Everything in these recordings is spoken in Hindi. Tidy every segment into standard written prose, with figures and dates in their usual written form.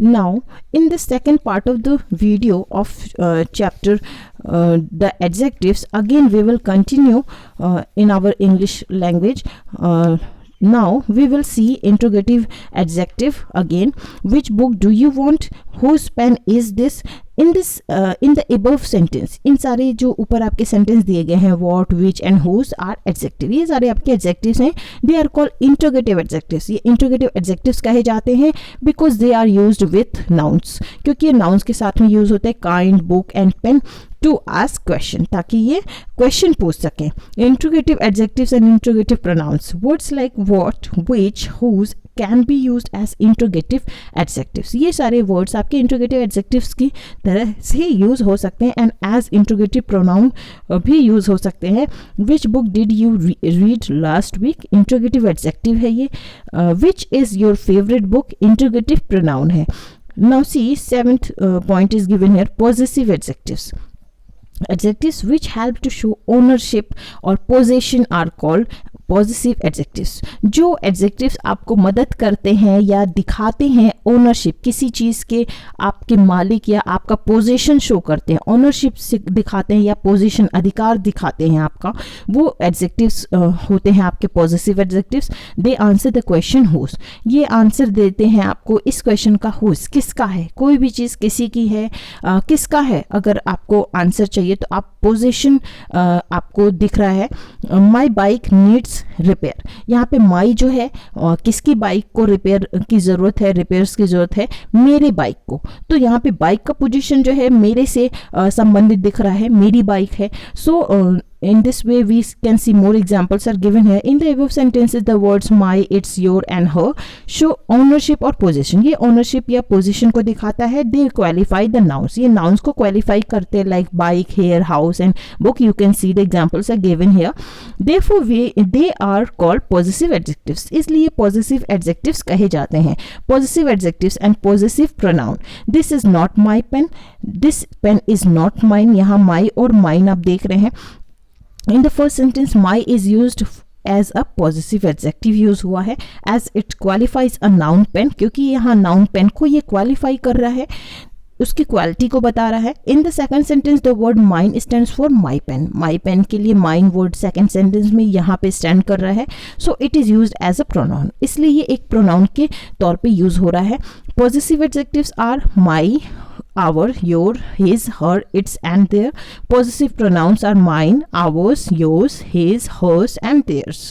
Now, in the second part of the video of chapter the adjectives, again we will continue in our English language. Now we will see interrogative adjective again. Which book do you want? Whose pen is this? In this in the above sentence, इन सारे जो ऊपर आपके सेंटेंस दिए गए हैं, what, which and whose are adjective, ये सारे आपके adjectives हैं. They are called interrogative adjectives. ये interrogative adjectives कहे जाते हैं because they are used with nouns, क्योंकि ये nouns के साथ में यूज होते हैं kind, book and pen to ask question, ताकि ये क्वेश्चन पूछ सकें. Interrogative adjectives and interrogative pronouns. Words like what, which, whose can be used as interrogative adjectives. ये सारे words आपके interrogative adjectives की तरह से यूज हो सकते हैं and as interrogative pronoun भी यूज हो सकते हैं. Which book did you read last week? Interrogative adjective है ये. Which is your favorite book? Interrogative pronoun है. Now see, seventh point is given here, possessive adjectives. Adjectives which help to show ownership or possession are called positive adjectives. जो एडजेक्टिव्स आपको मदद करते हैं या दिखाते हैं ओनरशिप, किसी चीज़ के आपके मालिक या आपका पोजीशन शो करते हैं, ओनरशिप से दिखाते हैं या पोजीशन, अधिकार दिखाते हैं आपका, वो एडजेक्टिव्स होते हैं आपके positive adjectives. They answer the question whose. ये आंसर देते हैं आपको इस क्वेश्चन का हुज, किसका है. कोई भी चीज़ किसी की है, किसका है. अगर आपको आंसर चाहिए तो आप पोजीशन आपको दिख रहा है. My bike needs repair. यहाँ पे माई जो है किसकी बाइक को रिपेयर की ज़रूरत है, रिपेयर्स की ज़रूरत है, मेरे बाइक को. तो यहाँ पे बाइक का पोजीशन जो है मेरे से संबंधित दिख रहा है, मेरी बाइक है. सो in this way we can see more examples are given here. In the above sentences the words my, its, your and her show ownership or possession. ये ownership या position को दिखाता है. They qualify the nouns. ये nouns को qualify करते हैं, like bike, hair, house and book. You can see the examples are given here. Therefore they are called possessive adjectives. इसलिए possessive adjectives कहे जाते हैं. Possessive adjectives and possessive pronoun. This is not my pen. This pen is not mine. यहाँ my और mine आप देख रहे हैं. In the first sentence, my is used as a possessive adjective use हुआ है, as it qualifies a noun pen, क्योंकि यहाँ noun pen को ये qualify कर रहा है, उसकी क्वालिटी को बता रहा है. In the second sentence the word mine stands for my pen. My pen के लिए माइन वर्ड सेकंड सेंटेंस में यहाँ पे स्टैंड कर रहा है. So it is used as a pronoun, इसलिए ये एक प्रोनाउन के तौर पे यूज हो रहा है. Positive adjectives are my, our, your, his, her, its and their. Possessive pronouns are mine, ours, yours, his, hers and theirs.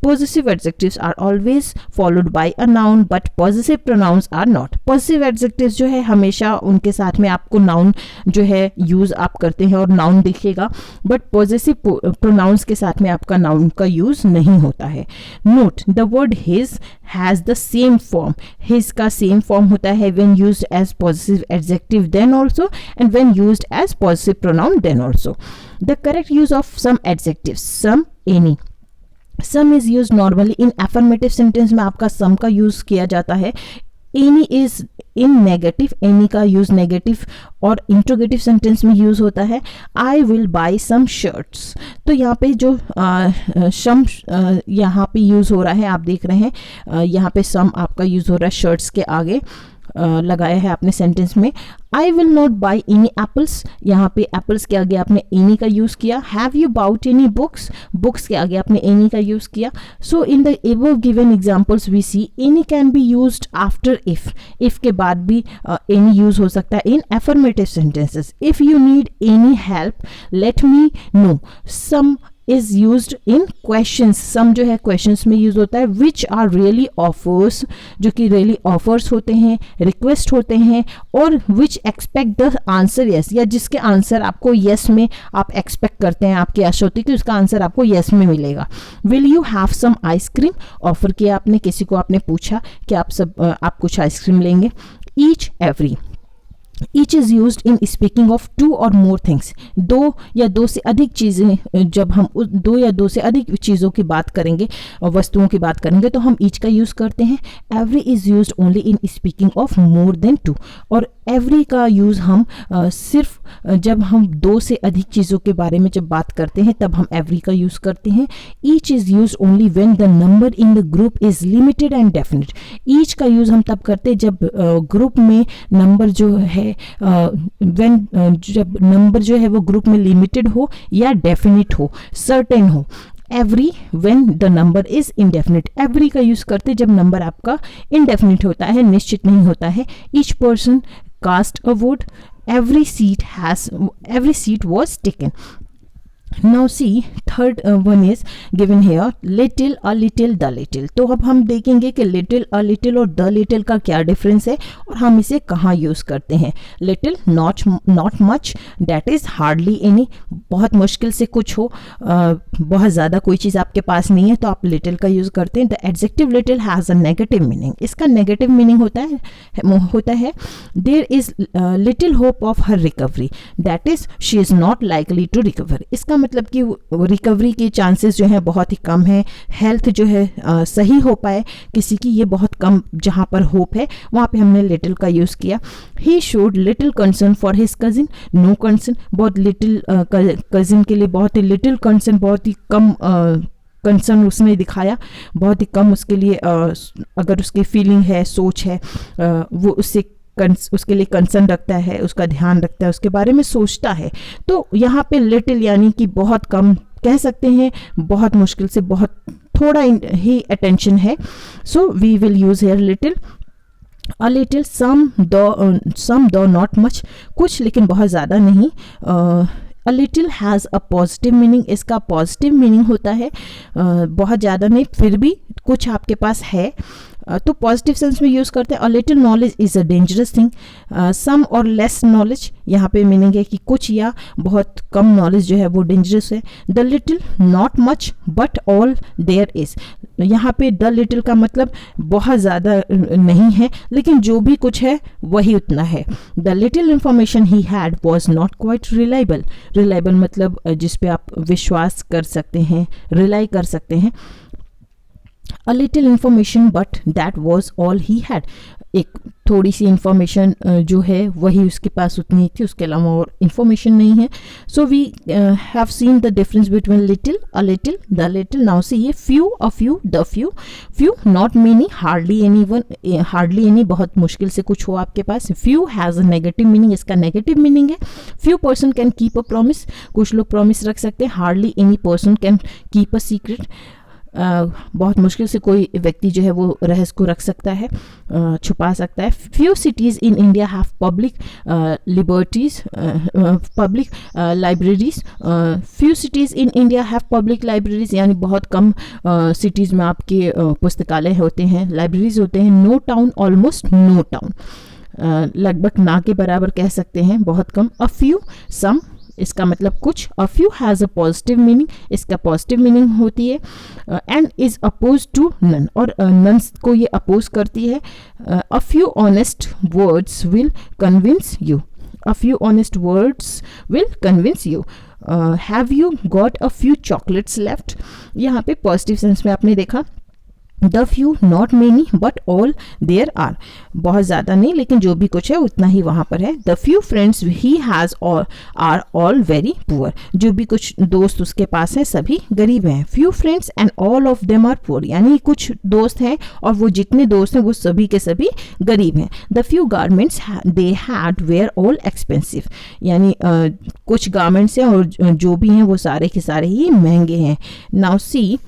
Possessive adjectives are always followed by a noun but possessive pronouns are not. Possessive adjectives जो है हमेशा उनके साथ में आपको noun जो है use आप करते हैं और noun दिखेगा, but possessive pronouns के साथ में आपका noun का use नहीं होता है. Note, the word his has the same form. His का same form होता है when used as possessive adjective then also and when used as possessive pronoun then also. The correct use of some adjectives, some, any. Some is use normally in affirmative sentence में आपका सम का यूज़ किया जाता है. Any is in negative, any का यूज़ नेगेटिव और इंट्रोगेटिव सेंटेंस में यूज़ होता है. I will buy some shirts. तो यहाँ पे जो सम यहाँ पे यूज़ हो रहा है आप देख रहे हैं, यहाँ पे सम आपका यूज़ हो रहा है शर्ट्स के आगे लगाया है आपने सेंटेंस में. I will not by any apples, यहाँ पे एप्पल्स के आगे आपने एनी का यूज़ किया. Have you bought any books, books के आगे आपने एनी का यूज़ किया. So in the above given examples we see any can be used after if के बाद भी एनी यूज हो सकता है in affirmative sentences. If you need any help let me know. Some is used in questions. Some जो है क्वेश्चंस में यूज होता है. विच आर रियली ऑफर्स, जो कि रियली ऑफर्स होते हैं, रिक्वेस्ट होते हैं. और विच एक्सपेक्ट द आंसर यस, या जिसके आंसर आपको यस में आप एक्सपेक्ट करते हैं, आपकी आशा होती है कि उसका आंसर आपको यस में मिलेगा. Will you have some ice cream, offer किया आपने, किसी को आपने पूछा कि आप कुछ आइसक्रीम लेंगे. Each, every. Each is used in speaking of two or more things. दो या दो से अधिक चीज़ें, जब हम दो या दो से अधिक चीज़ों की बात करेंगे, वस्तुओं की बात करेंगे, तो हम ईच का यूज़ करते हैं। Every is used only in speaking of more than two, और एवरी का यूज़ हम सिर्फ जब हम दो से अधिक चीज़ों के बारे में जब बात करते हैं तब हम एवरी का यूज़ करते हैं। Each is used only when the number in the group is limited and definite. Each का यूज़ हम तब करते हैं जब ग्रुप में नंबर जो है जब नंबर जो है वो ग्रुप में लिमिटेड हो या डेफिनिट हो, सर्टेन हो। Every when the number is indefinite. Every का यूज करते जब नंबर आपका इनडेफिनिट होता है, निश्चित नहीं होता है। Each person cast a vote, every seat was taken. Now see, third one is given here, little, a little, the little. तो अब हम देखेंगे कि little, a little और the little का क्या डिफरेंस है और हम इसे कहाँ यूज़ करते हैं। little, not much, that is hardly any, बहुत मुश्किल से कुछ हो, बहुत ज़्यादा कोई चीज़ आपके पास नहीं है तो आप little का यूज़ करते हैं। the adjective little has a negative meaning, इसका negative meaning होता है there is little hope of her recovery, that is she is not likely to recover। इसका मतलब कि रिकवरी के चांसेस जो है बहुत ही कम है, हेल्थ जो है सही हो पाए किसी की, ये बहुत कम जहाँ पर होप है वहाँ पे हमने लिटिल का यूज़ किया। He showed little concern for his cousin, no concern, बहुत लिटिल कजिन के लिए बहुत ही लिटिल कंसर्न, बहुत ही कम कंसर्न उसने दिखाया, बहुत ही कम उसके लिए अगर उसकी फीलिंग है, सोच है, वो उसके लिए कंसर्न रखता है, उसका ध्यान रखता है, उसके बारे में सोचता है। तो यहाँ पे लिटिल यानी कि बहुत कम कह सकते हैं, बहुत मुश्किल से, बहुत थोड़ा ही अटेंशन है। So we will use here little. A little, some though not much, कुछ लेकिन बहुत ज़्यादा नहीं। A little has a positive meaning, इसका पॉजिटिव मीनिंग होता है बहुत ज़्यादा नहीं, फिर भी कुछ आपके पास है तो पॉजिटिव सेंस में यूज़ करते हैं। A little knowledge is a dangerous thing, some और लेस नॉलेज, यहाँ पे मीनिंग है कि कुछ या बहुत कम नॉलेज जो है वो डेंजरस है। The little, not much but all there is, यहाँ पे द लिटिल का मतलब बहुत ज़्यादा नहीं है लेकिन जो भी कुछ है वही उतना है। The little information he had was not quite reliable, reliable मतलब जिस पे आप विश्वास कर सकते हैं, रिलाई कर सकते हैं। A little information but that was all he had, एक थोड़ी सी इंफॉर्मेशन जो है वही उसके पास उतनी थी, उसके अलावा और इंफॉर्मेशन नहीं है। So we have seen the difference between little, a little, the little. Now see ये few, a few, the few, few not many, hardly any one, hardly any बहुत मुश्किल से कुछ हो आपके पास। Few has a negative meaning, इसका नेगेटिव मीनिंग है few person can keep a promise, कुछ लोग प्रॉमिस रख सकते हैं। Hardly any person can keep a secret, बहुत मुश्किल से कोई व्यक्ति जो है वो रहस्य को रख सकता है, छुपा सकता है। Few cities in India have public liberties, public libraries, few cities in India have public libraries, यानी बहुत कम सिटीज़ में आपके पुस्तकालय होते हैं, लाइब्रेरीज होते हैं। No town, almost no town, लगभग ना के बराबर कह सकते हैं, बहुत कम। अ फ्यू, सम, इसका मतलब कुछ। A few has a positive meaning, इसका पॉजिटिव मीनिंग होती है। And is oppose to none, और नन को ये अपोज करती है। A few honest words will convince you, a few honest words will convince you. Have you got a few chocolates left, यहाँ पे पॉजिटिव सेंस में आपने देखा। The few, not many but all there are, बहुत ज़्यादा नहीं लेकिन जो भी कुछ है उतना ही वहाँ पर है। The few friends he has are all very poor, जो भी कुछ दोस्त उसके पास हैं सभी गरीब हैं। Few friends and all of them are poor, यानी कुछ दोस्त हैं और वो जितने दोस्त हैं वो सभी के सभी गरीब हैं। The few garments they had were all expensive, यानी कुछ गारमेंट्स हैं और जो भी हैं वो सारे के सारे ही महंगे हैं। नाउ सी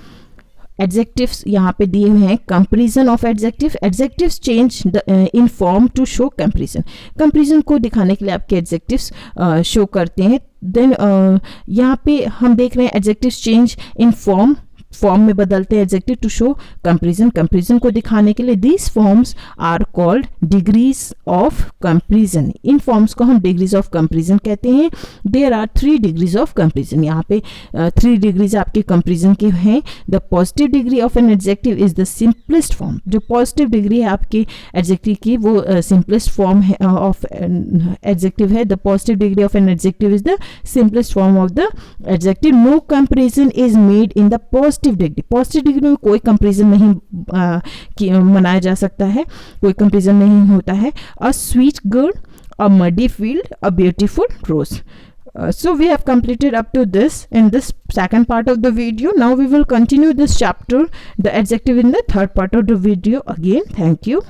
एडजेक्टिव्स यहाँ पे दिए हुए हैं। Comparison of adjective, adjectives change in form to show comparison, comparison को दिखाने के लिए आपके एडजेक्टिव्स शो करते हैं। देन यहाँ पे हम देख रहे हैं adjectives change in form form में बदलते हैं adjective to show comparison, comparison को दिखाने के लिए. These forms are called degrees of comparison. इन फॉर्म्स को हम डिग्रीज ऑफ कंपेरिजन कहते हैं. There are 3 degrees of comparison. यहाँ पे 3 डिग्रीज आपके कंपेरिजन के हैं. The positive degree of an adjective is the simplest form. जो पॉजिटिव डिग्री है आपके एडजेक्टिव की वो सिंपलेस्ट फॉर्म ऑफ एडजेक्टिव है. The positive degree of an adjective is the simplest form of the adjective. No comparison is made in the positive degree. Positive degree में कोई कंपेरिजन नहीं मनाया जा सकता है, कोई कंपेरिजन नहीं होता है. A sweet girl, a muddy field, a beautiful rose. So we have completed up to this in this second part of the video. Now we will continue this chapter, the adjective, in the third part of the video again. Thank you.